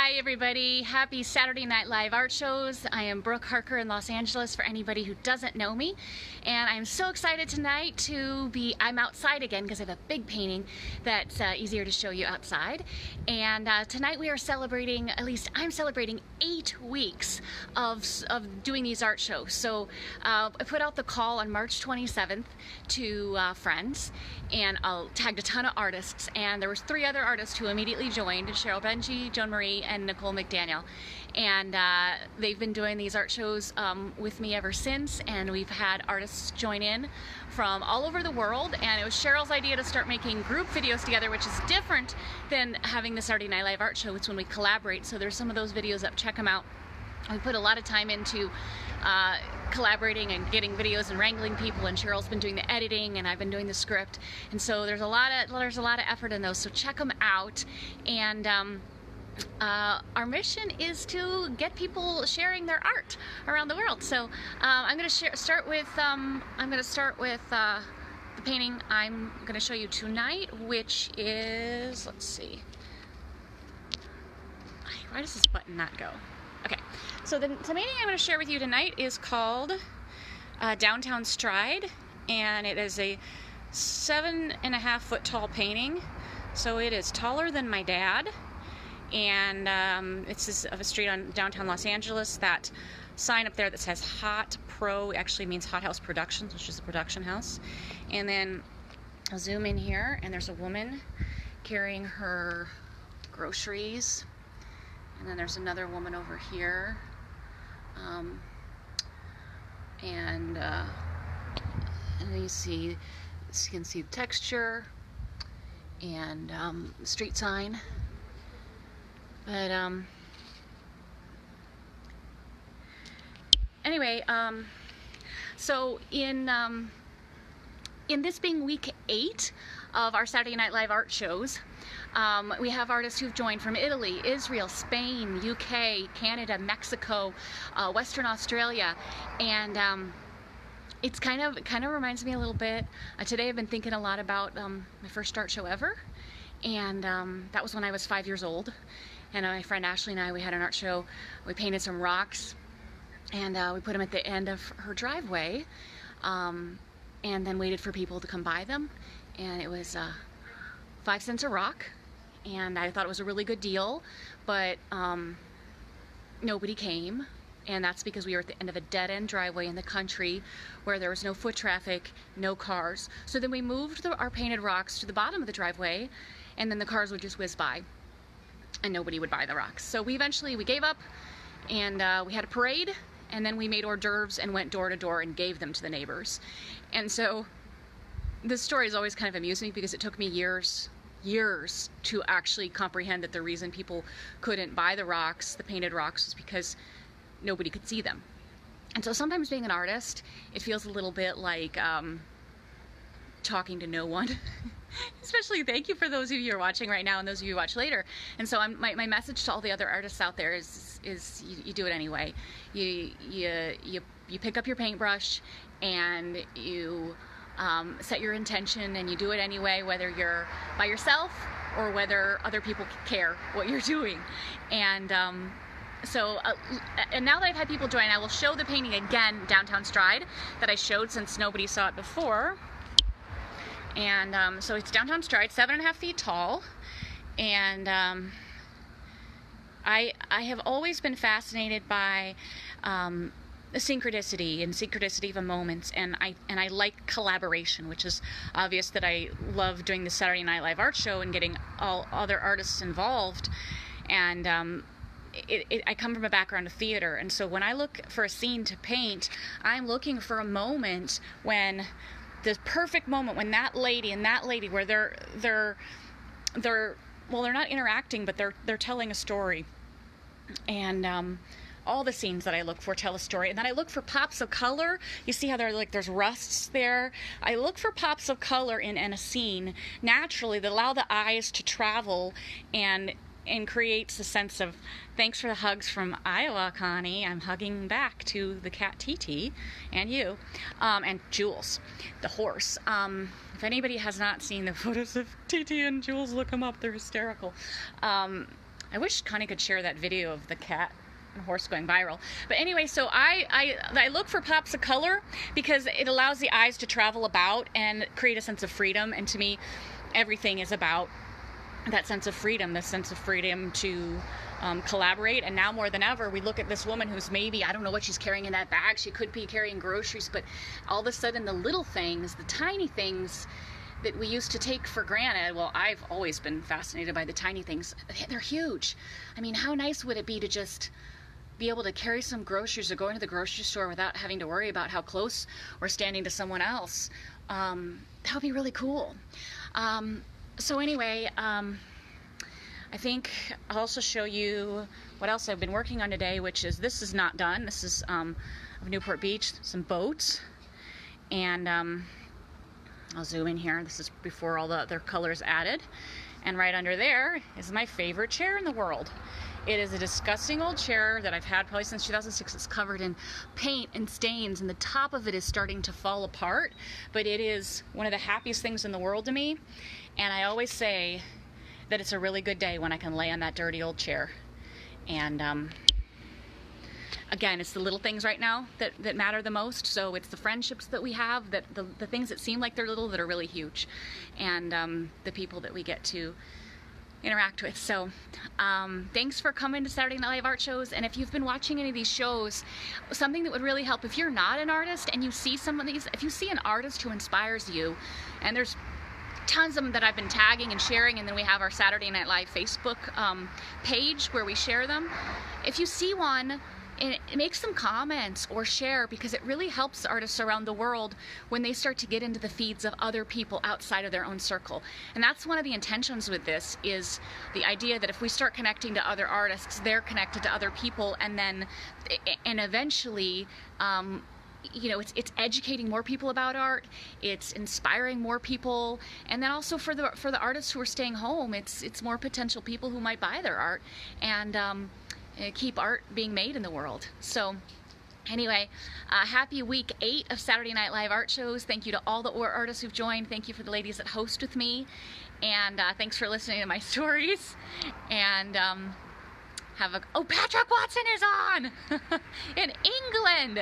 Hi everybody, happy Saturday Night Live art shows. I am Brooke Harker in Los Angeles for anybody who doesn't know me. And I'm so excited tonight I'm outside again because I have a big painting that's easier to show you outside. And tonight we are celebrating, at least I'm celebrating 8 weeks of doing these art shows. So I put out the call on March 27th to friends, and I tagged a ton of artists, and there was 3 other artists who immediately joined: Cheryl Benji, Joan Marie, and Nicole McDaniel. And they've been doing these art shows with me ever since, and we've had artists join in from all over the world. And it was Cheryl's idea to start making group videos together, which is different than having the Saturday Night Live art show. It's when we collaborate. So there's some of those videos up, check them out. We put a lot of time into collaborating and getting videos and wrangling people, and Cheryl's been doing the editing and I've been doing the script, and so there's a lot of effort in those, so check them out. And our mission is to get people sharing their art around the world. So I'm going to start with the painting I'm going to show you tonight, which is, let's see, why does this button not go? Okay, so the painting I'm going to share with you tonight is called Downtown Stride, and it is a 7.5 foot tall painting, so it is taller than my dad. And it's of a street on downtown Los Angeles. That sign up there that says Hot Pro actually means Hot House Productions, which is a production house. And then I'll zoom in here, and there's a woman carrying her groceries. And then there's another woman over here. And then you can see the texture and the street sign. But anyway, so in this being week 8 of our Saturday Night Live art shows, we have artists who've joined from Italy, Israel, Spain, UK, Canada, Mexico, Western Australia, and it's kind of reminds me a little bit. Today I've been thinking a lot about my first art show ever, and that was when I was 5 years old. And my friend Ashley and I, we had an art show. We painted some rocks, and we put them at the end of her driveway, and then waited for people to come buy them. And it was 5 cents a rock, and I thought it was a really good deal, but nobody came, and that's because we were at the end of a dead-end driveway in the country where there was no foot traffic, no cars. So then we moved our painted rocks to the bottom of the driveway, and then the cars would just whiz by, and nobody would buy the rocks. So we gave up, and we had a parade, and then we made hors d'oeuvres and went door to door and gave them to the neighbors. And so this story has always kind of amused me, because it took me years to actually comprehend that the reason people couldn't buy the rocks, the painted rocks, was because nobody could see them. And so sometimes being an artist, it feels a little bit like talking to no one. Especially, thank you for those of you who are watching right now and those of you who watch later. And so my message to all the other artists out there is you do it anyway. You pick up your paintbrush, and you set your intention, and you do it anyway, whether you're by yourself or whether other people care what you're doing. And and now that I've had people join, I will show the painting again, Downtown Stride, that I showed since nobody saw it before. And so it's Downtown Stride, 7.5 feet tall, and I have always been fascinated by the synchronicity of a moment, and I like collaboration, which is obvious that I love doing the Saturday Night Live art show and getting all other artists involved. And I come from a background of theater, and so when I look for a scene to paint, I'm looking for a moment when the perfect moment when that lady and that lady, where they're not interacting, but they're telling a story. And all the scenes that I look for tell a story. And then I look for pops of color. You see how there's rusts there? I look for pops of color in a scene naturally that allow the eyes to travel and creates a sense of, thanks for the hugs from Iowa, Connie. I'm hugging back to the cat TT and you, and Jules, the horse. If anybody has not seen the photos of TT and Jules, look them up. They're hysterical. I wish Connie could share that video of the cat and horse going viral. But anyway, so I look for pops of color because it allows the eyes to travel about and create a sense of freedom. And to me, everything is about that sense of freedom, the sense of freedom to collaborate. And now more than ever, we look at this woman who's maybe, I don't know what she's carrying in that bag. She could be carrying groceries, but all of a sudden the little things, the tiny things that we used to take for granted, well, I've always been fascinated by the tiny things. They're huge. I mean, how nice would it be to just be able to carry some groceries or go into the grocery store without having to worry about how close we're standing to someone else? That would be really cool. So anyway, I think I'll also show you what else I've been working on today, which is, this is not done. This is of Newport Beach, some boats. And I'll zoom in here. This is before all the other colors added. And right under there is my favorite chair in the world. It is a disgusting old chair that I've had probably since 2006. It's covered in paint and stains, and the top of it is starting to fall apart. But it is one of the happiest things in the world to me. And I always say that it's a really good day when I can lay on that dirty old chair. And again, it's the little things right now that matter the most. So it's the friendships that we have, that the things that seem like they're little that are really huge, and the people that we get to interact with. So thanks for coming to Saturday Night Live art shows. And if you've been watching any of these shows, something that would really help, if you're not an artist and you see some of these, if you see an artist who inspires you, and there's tons of them that I've been tagging and sharing, and then we have our Saturday Night Live Facebook page where we share them. If you see one, make some comments or share, because it really helps artists around the world when they start to get into the feeds of other people outside of their own circle. And that's one of the intentions with this, is the idea that if we start connecting to other artists, they're connected to other people, and then eventually you know, it's educating more people about art, it's inspiring more people, and then also for the artists who are staying home, it's more potential people who might buy their art and keep art being made in the world. So anyway, happy week 8 of Saturday Night Live art shows. Thank you to all the artists who've joined. Thank you for the ladies that host with me, and thanks for listening to my stories. And oh, Patrick Watson is on in England.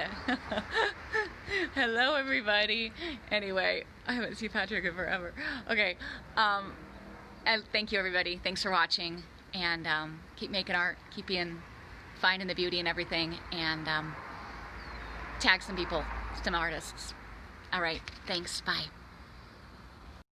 Hello everybody. Anyway, I haven't seen Patrick in forever. Okay, and thank you everybody. Thanks for watching, and keep making art, keep finding the beauty in everything, and tag some people, some artists. All right, thanks, bye.